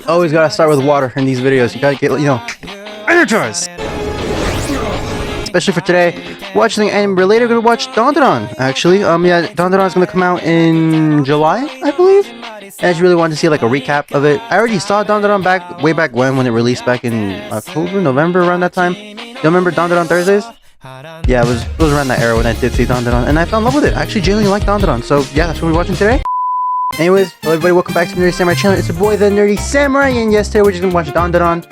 Always gotta start with water in these videos. You gotta get, energized. Especially for today, watching and we're later gonna watch Dandadan. Actually, yeah, Dandadan is gonna come out in July, I believe. And I just really wanted to see like a recap of it. I already saw Dandadan way back when it released back in October, November, around that time. You remember Dandadan Thursdays? Yeah, it was around that era when I did see Dandadan, and I fell in love with it. I actually genuinely like Dandadan, so yeah, that's what we're watching today. Anyways, hello everybody, welcome back to the Nerdy Samurai channel. It's your boy, the Nerdy Samurai, and yes, today we're just gonna watch Dandadan.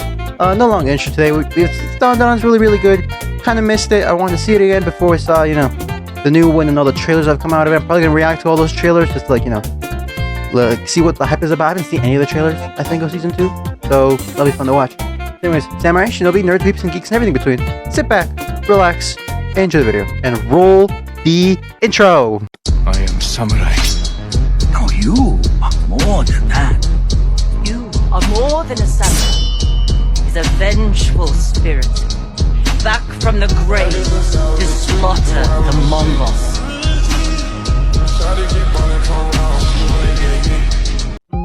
No long intro today. Dandadan's really good. Kind of missed it. I wanted to see it again before we saw, the new one and all the trailers that have come out of it. I'm probably gonna react to all those trailers just to, see what the hype is about. I haven't seen any of the trailers, I think, of season 2, so that'll be fun to watch. Anyways, Samurai, Shinobi, Nerds, Peeps, and Geeks, and everything between. Sit back, relax, and enjoy the video, and roll the intro. I am samurai. No, you are more than that. You are more than a samurai. He's a vengeful spirit, back from the grave to slaughter the Mongols.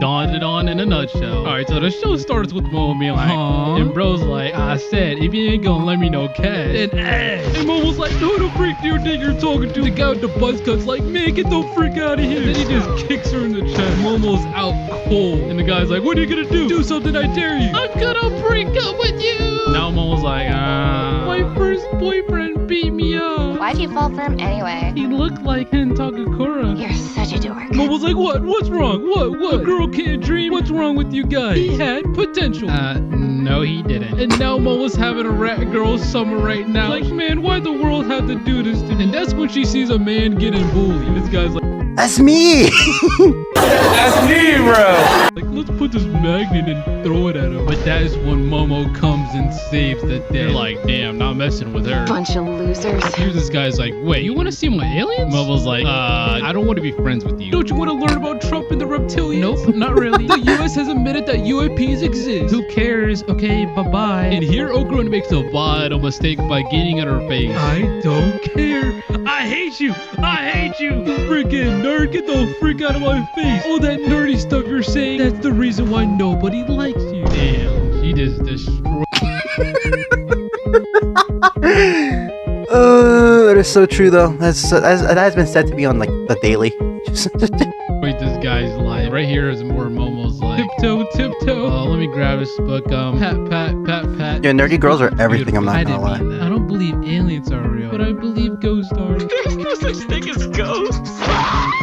Dandadan in a nutshell. Alright, so the show starts with Momo being like, and bro's like, I said, if you ain't gonna let me know cash, then ass. And Momo's like, who the freak do you think you're talking to? The guy with the buzz cut's like, man, get the freak out of here. And then he just kicks her in the chest. Momo's out cold. And the guy's like, what are you gonna do? Do something, I dare you. I'm gonna break up with you. Now Momo's like, my first boyfriend beat me up. Why'd you fall for him anyway? He looked like Hentagakura. You're such a dork. Momo's like, what? What's wrong? What? A girl can't dream? What's wrong with you guys? He had potential. No, he didn't. And now Momo's having a rat girl summer right now. Like, man, why the world have to do this to me? And that's when she sees a man getting bullied. This guy's like, that's me! That's me, bro. like, let's put this magnet and throw it at him. But that is when Momo comes and saves the day. They're like, damn, not messing with her. Bunch of losers. Here's this guy's like, wait, you want to see my aliens? Momo's like, I don't want to be friends with you. Don't you want to learn about Trump and the reptilians? Nope, not really. The US has admitted that UAPs exist. Who cares? Okay, bye-bye. And here Okarun makes a vital mistake by getting at her face. I don't care. I hate you. I hate you. You freaking nerd. Get the freak out of my face. All that nerdy stuff you're saying, that's the reason why nobody likes you. Damn, she just destroyed. That is so true though. That has been said to be on like the daily. Wait, this guy's life. Right here is more Momo's like tiptoe. Let me grab this book. Pat. Yeah, nerdy girls are everything. I'm not gonna lie. I don't believe aliens are real, but I believe ghosts are. There's no such thing as ghosts.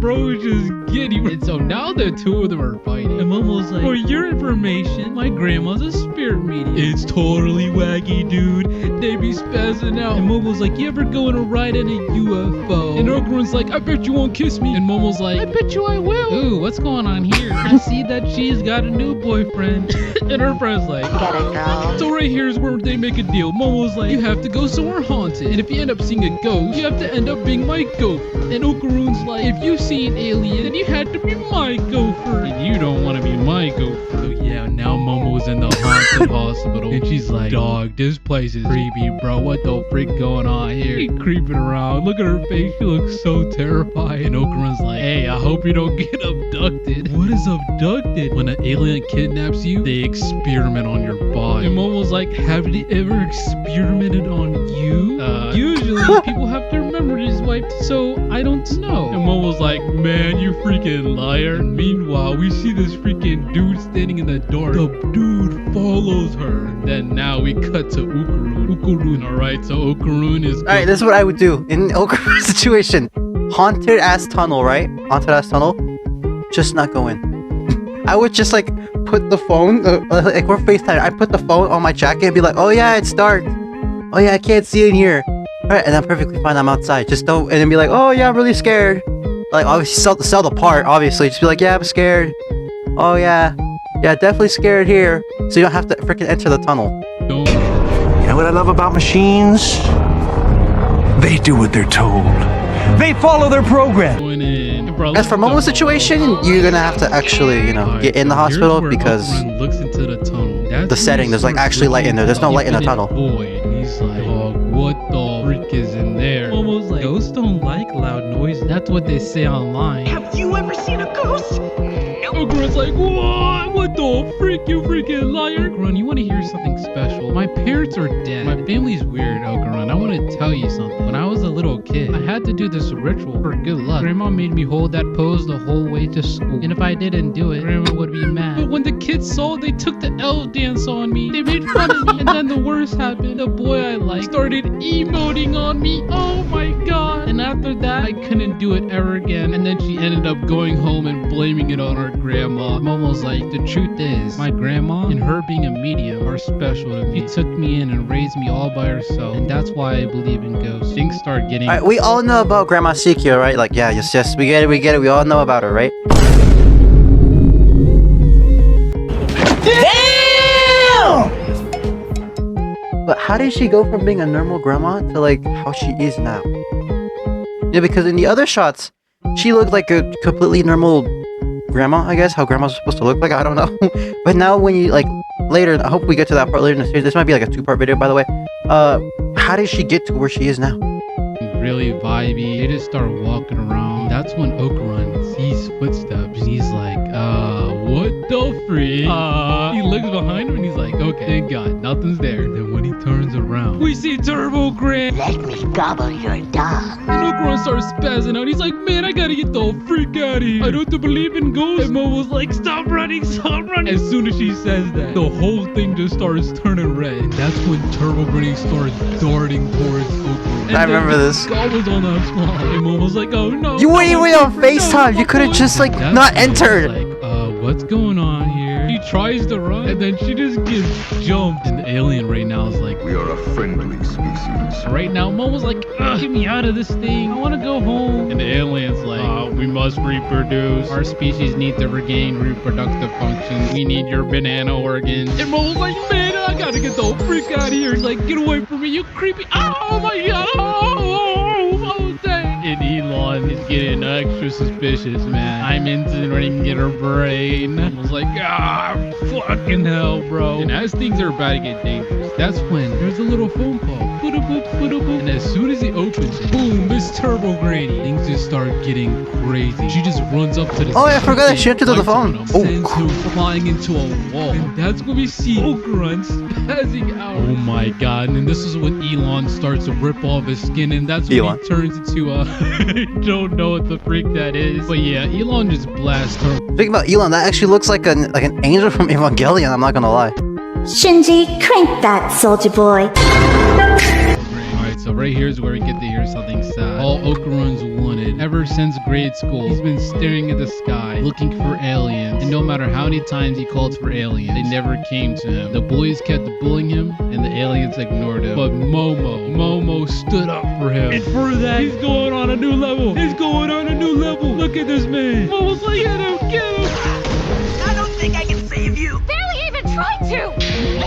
Bro, just giddy. And so now the two of them are fighting. And Momo's like, for your information, my grandma's a spirit medium. It's totally wacky, dude. They be spazzing out. And Momo's like, you ever go on a ride in a UFO? And Okarun's like, I bet you won't kiss me. And Momo's like, I bet you I will. Ooh, what's going on here? I see that she's got a new boyfriend. And her friend's like, Get it, girl. so right here is where they make a deal. Momo's like, you have to go somewhere haunted. And if you end up seeing a ghost, you have to end up being my gopher. And Okarun's like, if you see an alien, then you had to be my gopher. And you don't want to be my gopher. So yeah, now Momo's in the haunted hospital. And she's like, dog, this place is creepy, bro. What the freak going on here? She creeping around. Look at her face. She looks so terrified. And Okarun's like, hey, I hope you don't get abducted. What is abducted? When an alien kidnaps you, they experiment on your body. And Momo's like, have they ever experimented on you? Usually people have their memories wiped, so I don't know. And Momo's like, man, you freaking liar. And meanwhile, we see this freaking dude standing in the dark. The dude follows her. And then now we cut to Okarun. Alright, so Okarun is... Alright, this is what I would do in Okarun's situation. Haunted ass tunnel, right? Haunted ass tunnel. Just not go in. I would just like put the phone, like we're FaceTime. I put the phone on my jacket and be like, oh yeah, it's dark. Oh yeah, I can't see in here. Alright, and I'm perfectly fine. I'm outside. Just don't, and then be like, oh yeah, I'm really scared. Like obviously sell the part. Obviously, just be like, yeah, I'm scared. Oh yeah, definitely scared here. So you don't have to freaking enter the tunnel. Don't. You know what I love about machines? They do what they're told. They follow their program. Going in. Bro, As for Momo's situation, you're gonna have to actually, get in the hospital because Okarun looks into the tunnel. That's the setting, there's like actually light in there. There's no light in the tunnel. Void. And he's like, dog, what the freak is in there? Almost like, ghosts don't like loud noise. That's what they say online. Have you ever seen a ghost? Okarun's like, what? What the frick, you freaking liar? Okarun, you want to hear something special? My parents are dead. My family's weird, Okarun. I want to tell you something. When I was a little kid, I had to do this ritual for good luck. Grandma made me hold that pose the whole way to school. And if I didn't do it, Grandma would be mad. But when the kids saw, they took the elf dance on me. They made fun of me. And then the worst happened. The boy I liked started emoting on me. Oh my god. And after that, I couldn't do it ever again. And then she ended up going home and blaming it on her grandma. Mom was like, the truth is, my grandma and her being a medium are special to me. She took me in and raised me all by herself. And that's why I believe in ghosts. Things start getting... Alright, we all know about Grandma Sikyo, right? Like, yeah, yes, we get it, we all know about her, right? Damn! But how did she go from being a normal grandma to, like, how she is now? Yeah, because in the other shots, she looked like a completely normal grandma, I guess. How grandma's supposed to look like, I don't know. But now when you, like, later, I hope we get to that part later in the series. This might be like a 2-part video, by the way. How did she get to where she is now? Really vibey. They just start walking around. That's when Okarun sees footsteps. And he's like, what the freak? He looks behind him and he's like, okay, thank God, nothing's there. And then when he turns around, we see Turbo Grand. Let me gobble your dog. And Okarun starts spazzing out. He's like, man, I gotta get the freak out of here. I don't believe in ghosts. And Mo was like, stop running, stop running. As soon as she says that, the whole thing just starts turning red. And that's when Turbo Grand starts darting towards Okarun. I remember this. God was on that spot. And Mo was like, oh no. You waited on FaceTime. You could have just, like, not entered. Like, what's going on here? She tries to run and then she just gets jumped. And the alien right now is like, We are a friendly species. right now, Mom was like, get me out of this thing. I want to go home. And the alien's like, we must reproduce. Our species need to regain reproductive functions. We need your banana organs. And Mom was like, man, I gotta get the freak out of here. He's like, get away from me, you creepy. Oh my god. Oh, dang. And Elon is getting extra suspicious, man. I'm entering in her brain. I was like, fucking hell, bro. And as things are about to get dangerous, that's when there's a little phone call. And as soon as he opens it, boom, Miss Turbo Granny. Things just start getting crazy. She just runs up to the... Oh, I forgot that she entered the phone. Sends him flying into a wall. And that's when we see Okarun spazzing out. Oh my god. And this is when Elon starts to rip off his skin. And that's when he turns into a... I don't know what the freak that is. But yeah, Elon just blasts her. Speaking about Elon, that actually looks like an angel from Evangelion, I'm not gonna lie. Shinji, crank that, soldier boy. Alright, so right here is where we get to hear something sad. All Okarun's wanted. Ever since grade school, he's been staring at the sky, looking for aliens. And no matter how many times he called for aliens, they never came to him. The boys kept bullying him, and the aliens ignored him. But Momo stood up for him. And for that, he's going on a new level. He's going on a new level. Look at this man. Momo's like, get him. I don't think I can save you. Barely even tried to.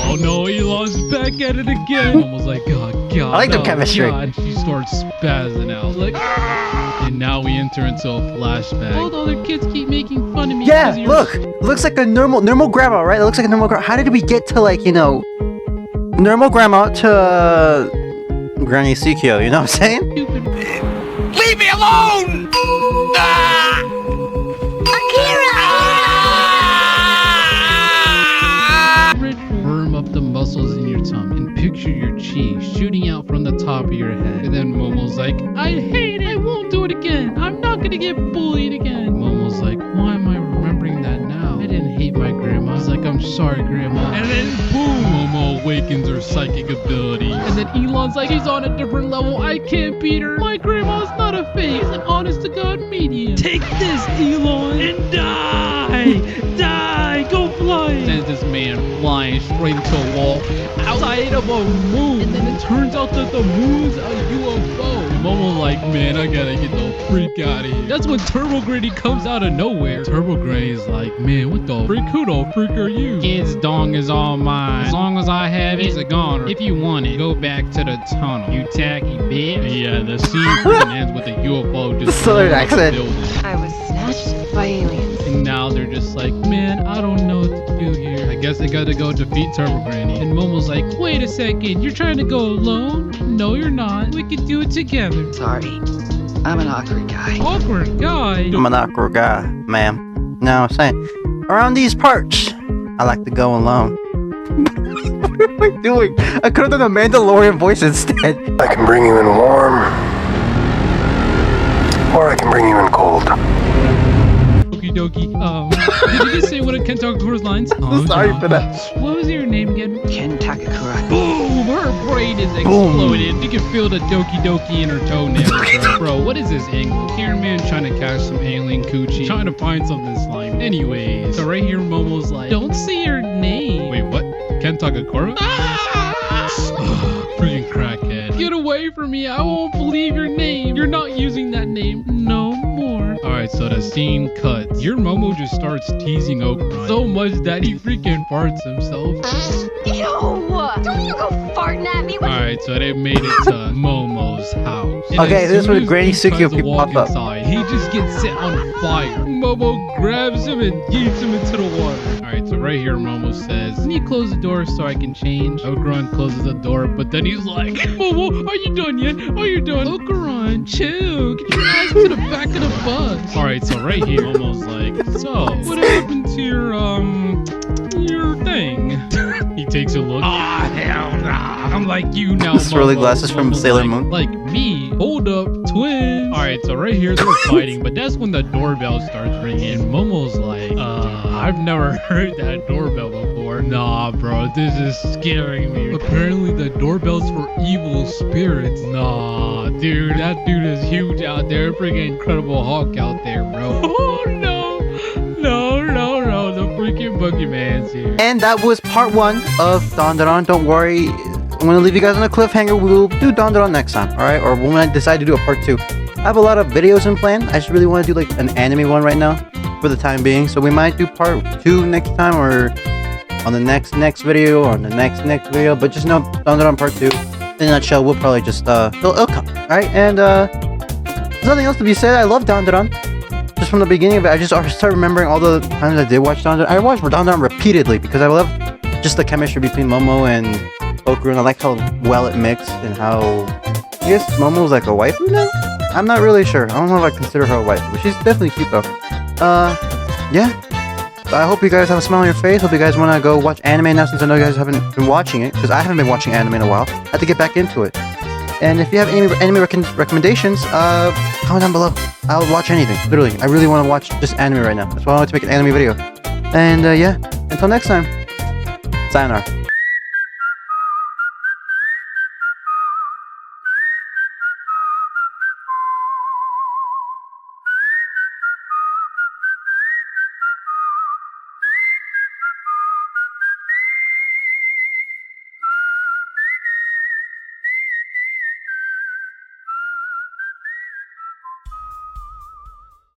Oh no, Elon's back at it again. Momo's like, God. I like their chemistry. God. She starts spazzing out. Like, and now we enter into a flashback. All the other kids keep making fun of me. Yeah, look. Looks like a normal grandma, right? It looks like a normal grandma. How did we get to, like, you know, normal grandma to Granny Sikyo, you know what I'm saying? Leave me alone! Firm up the muscles in your tongue and picture your cheeks shooting out from the top of your head. And then Momo's like, I hate it. I won't do it again. I'm not gonna get bullied again. Momo's like, why am I remembering that now? I didn't hate my grandma. He's like, I'm sorry, grandma. And then boom, Momo awakens her psychic ability. And then Elon's like, he's on a different level. I can't beat her. My grandma's not a fake. She's an honest to God medium. Take this, Elon, and die. Go fly. Sends this man flying straight into a wall outside of a moon. And then it turns out that the moon's a UFO. And Momo's like, man, I gotta get the freak out of here. That's when Turbo Granny comes out of nowhere. Turbo Granny's like, man, what the freak? Who the freak are you? Kid's dong is all mine. As long as I have it, it's a goner. If you want it, go back to the tunnel. You tacky bitch. Yeah, the scene freaking ends with a UFO just Southern accent. I was snatched by aliens. And now they're just like, man, I don't know what to do here. I guess they gotta go defeat Turbo Granny. And Momo's like, wait a second, you're trying to go alone? No, you're not. We can do it together. Sorry, I'm an awkward guy. Awkward guy? I'm an awkward guy, ma'am. Know what I'm saying? Around these parts, I like to go alone. What am I doing? I could have done a Mandalorian voice instead. I can bring you in warm, or I can bring you in cold. Okie dokie. Did you just say one of Kentakuro's lines? Oh, Sorry for that. What was your name again? Ken Takakura. Boom! Her brain is exploded. You can feel the Doki Doki in her toenails, bro. Bro, what is this angle? Here, man, trying to catch some alien coochie, trying to find something slime. Anyways, so right here, Momo's like, don't say your name. Wait, what? Ken Takakura? Freaking crackhead. Get away from me. I won't believe your name. You're not using that name no more. Alright, so the scene cuts. Your Momo just starts teasing Okuran so much that he freaking farts himself. Ew! Don't you go farting at me. Alright, so they made it to Momo's house. And Okay, as this is soon where as Granny he tries Suki to will walk pop up. inside, he just gets set on fire. Momo grabs him and yeets him into the water. Alright, so right here, Momo says, can you close the door so I can change? Okuran closes the door, but then he's like, Momo, are you done yet? Are you done? Okuran, chill. Get your ass to the back of the bus. Alright, so right here, Momo's like, so, what happened to your thing? He takes a look. Ah, hell nah. I'm like you now, Swirly Momo. glasses from Momo's Sailor like, Moon. Like me. Hold up, twins. Alright, so right here, they're fighting, but that's when the doorbell starts ringing. And Momo's like, I've never heard that doorbell before. Nah, bro, this is scaring me. Apparently, the doorbell's for evil spirits. Nah, dude, that dude is huge out there. Freaking Incredible Hulk out there, bro. Oh, no. No, the freaking boogeyman's here. And that was part 1 of Dandadan. Don't worry, I'm gonna leave you guys on a cliffhanger. We will do Dandadan next time, alright? Or when I decide to do a part 2. I have a lot of videos in plan. I just really want to do like an anime one right now for the time being. So we might do part 2 next time, or on the next video, or on the next video. But just know Dandadan part 2. In a nutshell, we'll probably just it'll come. Alright, and there's nothing else to be said. I love Dandadan. Just from the beginning of it, I just started remembering all the times I did watch Dandadan. I watched Dandadan repeatedly because I love just the chemistry between Momo and Okuran. I like how well it mixed, and how I guess Momo's like a waifu now? I'm not really sure. I don't know if I consider her a waifu, but she's definitely cute though. Yeah. I hope you guys have a smile on your face. Hope you guys want to go watch anime now, since I know you guys haven't been watching it, because I haven't been watching anime in a while. I have to get back into it. And if you have any anime recommendations, comment down below. I'll watch anything, literally. I really want to watch just anime right now. That's why I wanted to make an anime video. And yeah, until next time, sayonara.